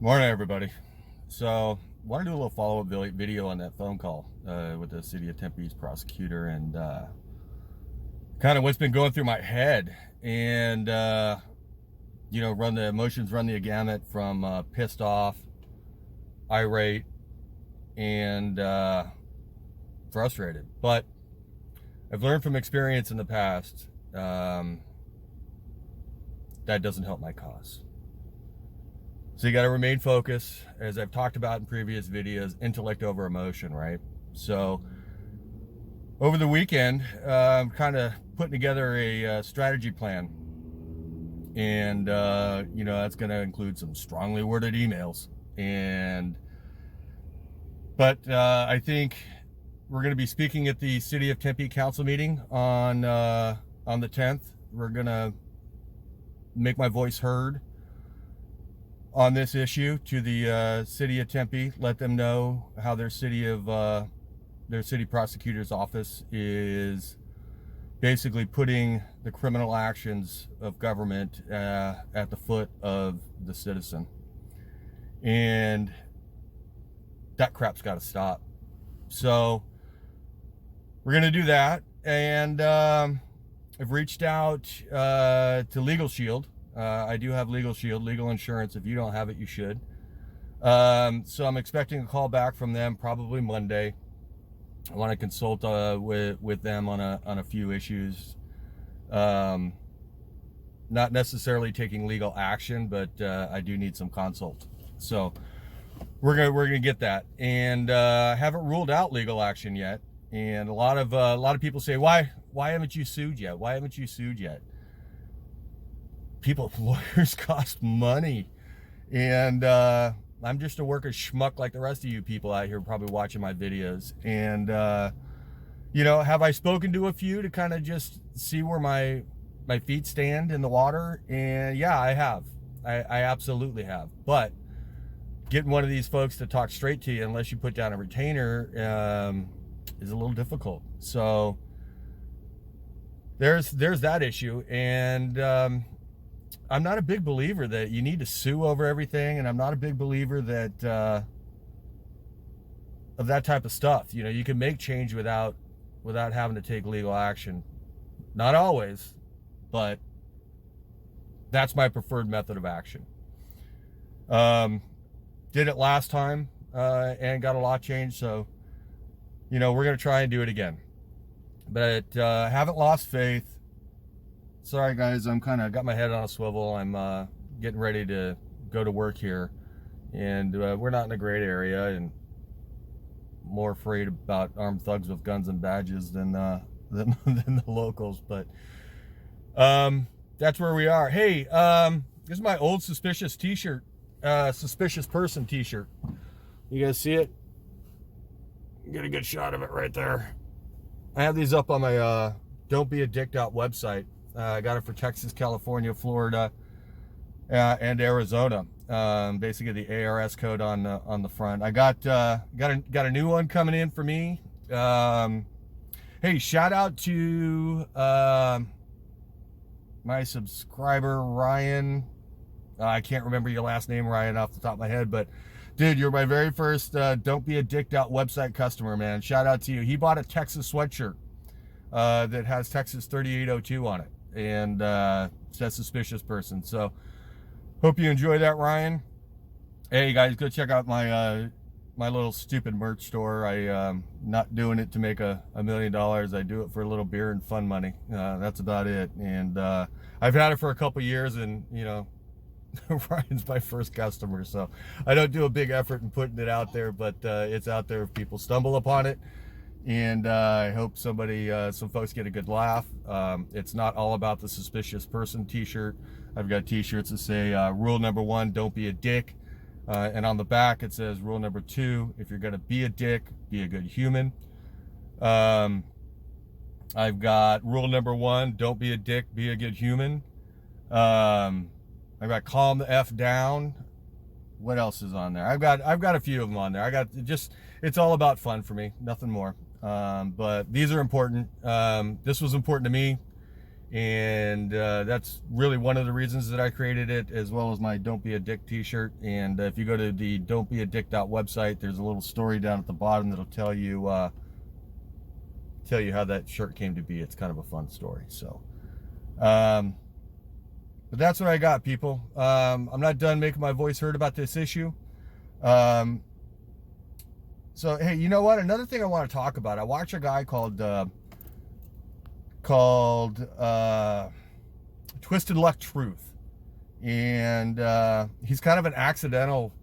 Morning, everybody. So, want to do a little follow-up video on that phone call with the City of Tempe's prosecutor and kind of what's been going through my head. And, run the gamut from pissed off, irate, and frustrated. But I've learned from experience in the past that doesn't help my cause. So you got to remain focused, as I've talked about in previous videos, intellect over emotion, right? So over the weekend, I'm kind of putting together a strategy plan. And, that's going to include some strongly worded emails. But I think we're going to be speaking at the City of Tempe Council meeting on the 10th. We're going to make my voice heard on this issue to the City of Tempe, let them know how their city prosecutor's office is basically putting the criminal actions of government at the foot of the citizen. And that crap's got to stop. So we're going to do that. And I've reached out to Legal Shield. I do have Legal Shield, legal insurance. If you don't have it, you should. So I'm expecting a call back from them probably Monday. I want to consult with them on a few issues. Not necessarily taking legal action, but I do need some consult. So we're gonna get that, and I haven't ruled out legal action yet. And a lot of people say, why haven't you sued yet? Why haven't you sued yet? Lawyers cost money, and I'm just a worker schmuck like the rest of you people out here probably watching my videos. And have I spoken to a few to kind of just see where my feet stand in the water? And yeah, I have. I absolutely have. But getting one of these folks to talk straight to you, unless you put down a retainer, is a little difficult. So there's that issue. And I'm not a big believer that you need to sue over everything, and I'm not a big believer that of that type of stuff. You can make change without having to take legal action. Not always, but that's my preferred method of action. Did it last time and got a lot changed, so we're going to try and do it again. But haven't lost faith. Sorry guys, I'm kind of got my head on a swivel. I'm getting ready to go to work here, and we're not in a great area, and more afraid about armed thugs with guns and badges than the locals. But that's where we are. Hey, this is my old suspicious t-shirt, suspicious person t-shirt. You guys see it? Get a good shot of it right there. I have these up on my Don't Be a Dick website. I got it for Texas, California, Florida, and Arizona. Basically the ARS code on the front. I got a new one coming in for me. Hey, shout out to my subscriber Ryan. I can't remember your last name, Ryan, off the top of my head, but dude, you're my very first Don't Be a Dick website customer, man. Shout out to you. He bought a Texas sweatshirt that has Texas 3802 on it, and says suspicious person. So hope you enjoy that, Ryan. Hey guys, go check out my my little stupid merch store. I'm not doing it to make $1 million. I do it for a little beer and fun money. That's about it. And I've had it for a couple years, and Ryan's my first customer, so I don't do a big effort in putting it out there, but it's out there if people stumble upon it. And I hope some folks get a good laugh. It's not all about the suspicious person t-shirt. I've got t-shirts that say rule number 1, don't be a dick, and on the back it says rule number 2, if you're gonna be a dick, be a good human. I've got rule number 1, don't be a dick, be a good human. I've got calm the F down. What else is on there? I've got a few of them on there. It's all about fun for me, nothing more. But these are important. This was important to me. And that's really one of the reasons that I created it, as well as my Don't Be a Dick t-shirt. And if you go to the Don't Be a Dick website, there's a little story down at the bottom that'll tell you how that shirt came to be. It's kind of a fun story. So but that's what I got, people. I'm not done making my voice heard about this issue. So hey, you know what, another thing I want to talk about, I watched a guy called Twisted Luck Truth, and he's kind of an accidental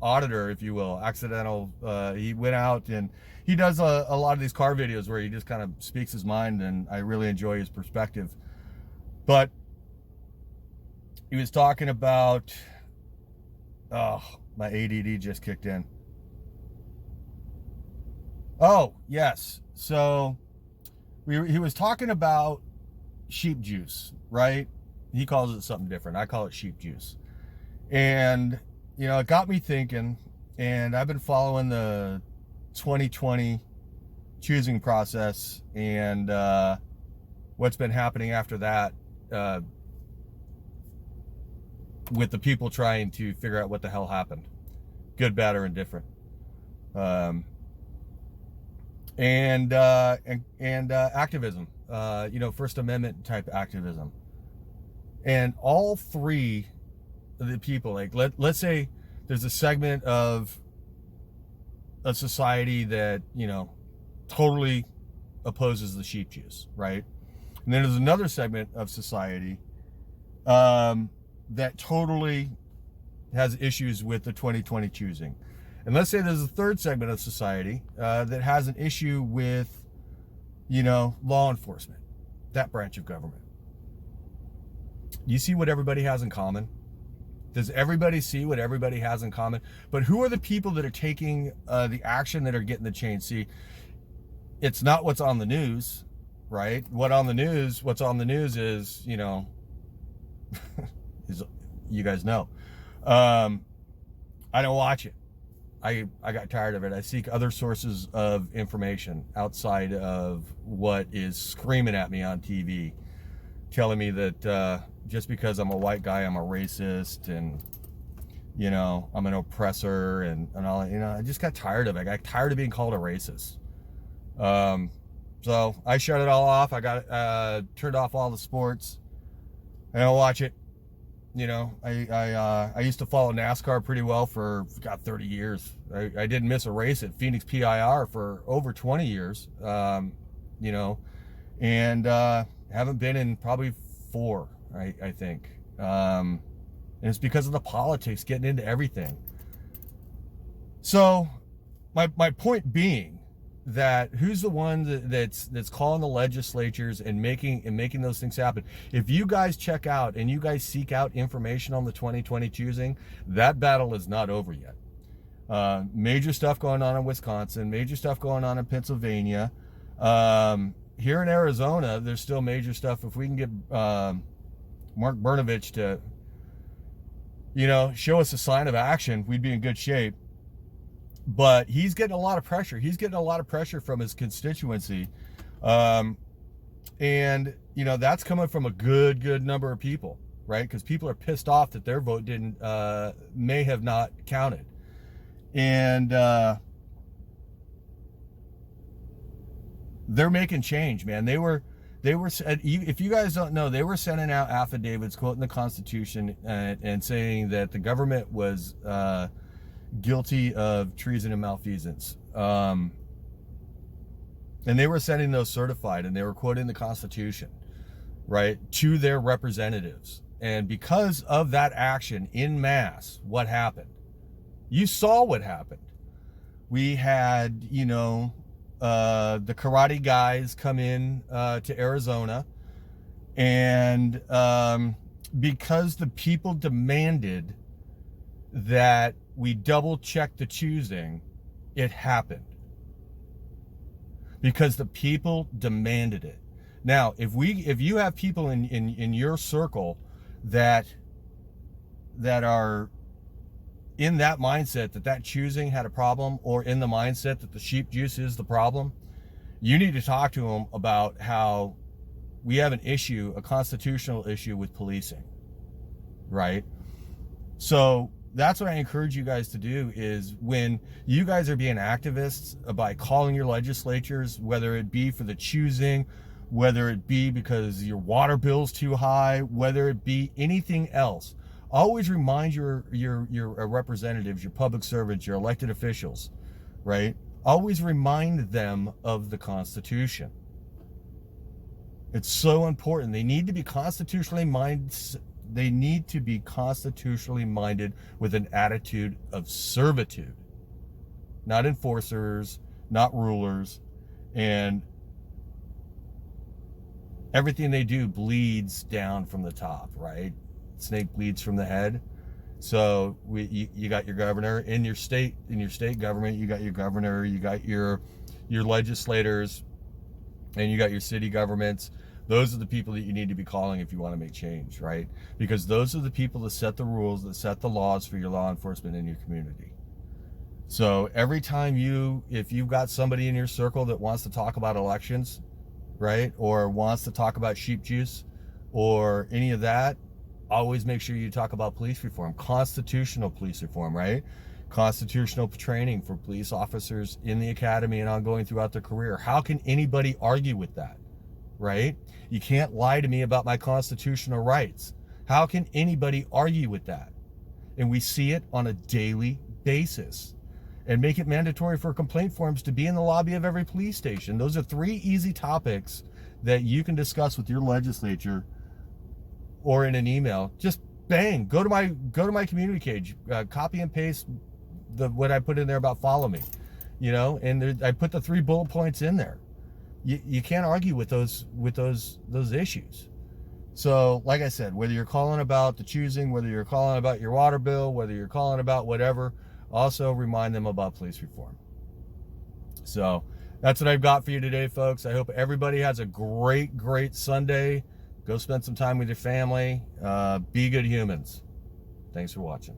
auditor, if you will. He went out and he does a lot of these car videos where he just kind of speaks his mind, and I really enjoy his perspective. But he was talking about, oh, my ADD just kicked in. Oh, yes. So he was talking about sheep juice, right? He calls it something different. I call it sheep juice. And, you know, it got me thinking, and I've been following the 2020 choosing process and what's been happening after that with the people trying to figure out what the hell happened, good, bad, or indifferent. And activism, you know, First Amendment type activism. And all three of the people, like, let's say there's a segment of a society that, you know, totally opposes the sheep juice, right? And then there's another segment of society that totally has issues with the 2020 choosing. And let's say there's a third segment of society that has an issue with, you know, law enforcement, that branch of government. You see what everybody has in common? Does everybody see what everybody has in common? But who are the people that are taking the action, that are getting the change? See, it's not what's on the news, right? What's on the news is, you know, you guys know. I don't watch it. I got tired of it. I seek other sources of information outside of what is screaming at me on TV, telling me that just because I'm a white guy, I'm a racist, and, you know, I'm an oppressor, and all. You know, I just got tired of it. I got tired of being called a racist. So I shut it all off. I got turned off all the sports. I don't watch it. You know, I used to follow NASCAR pretty well for, 30 years. I didn't miss a race at Phoenix PIR for over 20 years, you know, and haven't been in probably 4, I think. And it's because of the politics getting into everything. So my point being that who's the one that's calling the legislatures and making those things happen? If you guys check out and you guys seek out information on the 2020 choosing, that battle is not over yet. Major stuff going on in Wisconsin, major stuff going on in Pennsylvania. Here in Arizona, there's still major stuff. If we can get Mark Brnovich to, you know, show us a sign of action, we'd be in good shape. But he's getting a lot of pressure. He's getting a lot of pressure from his constituency. And, you know, that's coming from a good number of people, right? Because people are pissed off that their vote may have not counted. And they're making change, man. They were, if you guys don't know, they were sending out affidavits quoting the Constitution and saying that the government was guilty of treason and malfeasance. And they were sending those certified, and they were quoting the Constitution, right, to their representatives. And because of that action in mass, what happened? You saw what happened. We had, you know, the karate guys come in to Arizona, and because the people demanded that we double check the choosing, it happened. Because the people demanded it. Now, if you have people in your circle that are in that mindset that choosing had a problem, or in the mindset that the sheep juice is the problem, you need to talk to them about how we have an issue, a constitutional issue with policing, right? So that's what I encourage you guys to do, is when you guys are being activists by calling your legislatures, whether it be for the choosing, whether it be because your water bill's too high, whether it be anything else, always remind your representatives, your public servants, your elected officials, right? Always remind them of the Constitution. It's so important. They need to be constitutionally minded. They need to be constitutionally minded with an attitude of servitude, not enforcers, not rulers, and everything they do bleeds down from the top, right? Snake bleeds from the head. So you got your governor in your state government. You got your governor. You got your legislators, and you got your city governments. Those are the people that you need to be calling if you want to make change, right? Because those are the people that set the rules, that set the laws for your law enforcement in your community. So every time if you've got somebody in your circle that wants to talk about elections, right, or wants to talk about sheep juice or any of that, always make sure you talk about police reform, constitutional police reform, right? Constitutional training for police officers in the academy and ongoing throughout their career. How can anybody argue with that, right? You can't lie to me about my constitutional rights. How can anybody argue with that? And we see it on a daily basis. And make it mandatory for complaint forms to be in the lobby of every police station. Those are 3 easy topics that you can discuss with your legislature or in an email. Just bang, go to my community page, copy and paste what I put in there about follow me, and I put the 3 bullet points in there. You can't argue with those issues. So like I said, whether you're calling about the choosing, whether you're calling about your water bill, whether you're calling about whatever, also remind them about police reform. So that's what I've got for you today, folks. I hope everybody has a great Sunday. Go spend some time with your family. Be good humans. Thanks for watching.